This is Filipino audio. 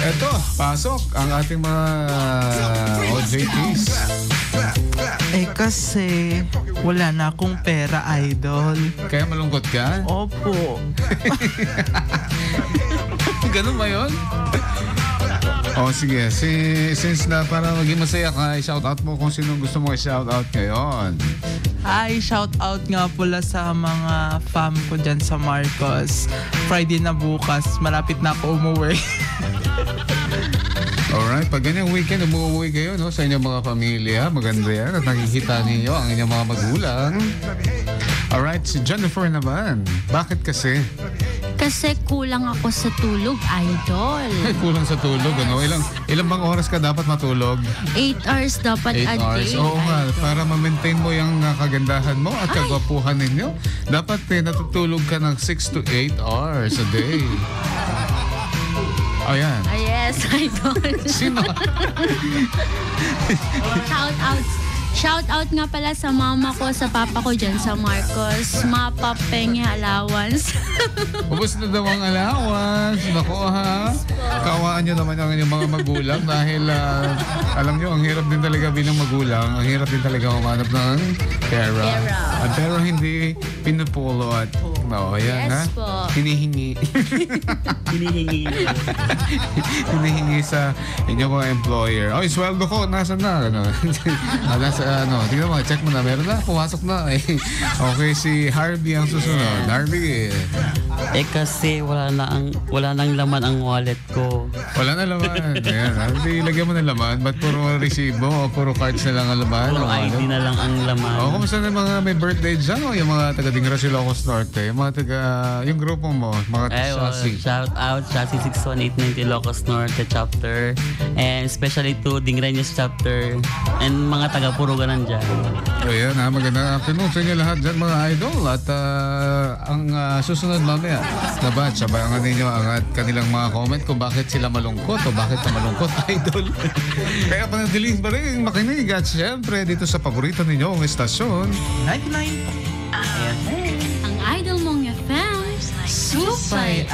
Eto, pasok ang ating mga OJTs. Eh kasi wala na akong pera, idol. Kaya malungkot ka? Opo. Ganun ba yun? Sige. Since na para maging masaya ka, i-shoutout mo kung sino gusto mo i-shoutout ngayon. Hi, shout out nga pala sa mga fam ko dyan sa Marcos. Friday na bukas, malapit na ako umuwi. Alright, pag ganyang weekend, umuwi kayo no, sa inyong mga pamilya. Maganda yan at nakikita ninyo ang inyong mga magulang. Alright, si Jennifer naman. Bakit kasi? Kasi kulang ako sa tulog, idol. Ay, kulang sa tulog, ano? Ilang bang oras ka dapat matulog? 8 hours dapat 8 a hours. day. Oo nga, idol. para ma-maintain mo yung kagandahan mo at kagwapuhan ninyo. Dapat natutulog ka ng 6 to 8 hours a day. Ayan. Ah, yes, idol. Sino? Shout out nga pala sa mama ko, sa papa ko dyan sa Marcos. Mapapenge allowance. Ubus na daw ang allowance. Naku ha. Kawaan nyo naman ang inyong mga magulang dahil alam nyo, ang hirap din talaga bilang magulang. Ang hirap din talaga umanap ng pera. Pero hindi pinupulot. No, ayan Yes ha. po. Hinihingi. Hinihingi sa inyong mga employer. Oh, sweldo ko, nasa na? Tingnan mo, check mo na. Meron na, pumasok na. Okay, si Harvey ang susunod. Harvey. Kasi wala nang laman ang wallet ko. Wala na laman. Ayan, Harvey, lagyan mo ng laman. Ba't puro resibo o puro cards na lang ang laman? Puro ID na lang ang laman. Kumusta na yung mga may birthday dyan? O yung mga taga Dingra Ilocos Norte? Yung mga taga, yung grupo mo, mga Chassis. Shout out Chassis 61890 Ilocos Norte chapter, and especially to Dingreños chapter, and mga taga Puruganan dyan. Ayan ha, magandang afternoon sa inyo lahat dyan mga idol. At ang susunod mamaya na batch, sabayangan ninyo ang kanilang mga comment kung bakit sila malungkot o bakit na malungkot, idol. Kaya panatiling pa rin makinig at syempre dito sa paborito ninyong estasyon 99. Ang idol mong FM, Supay.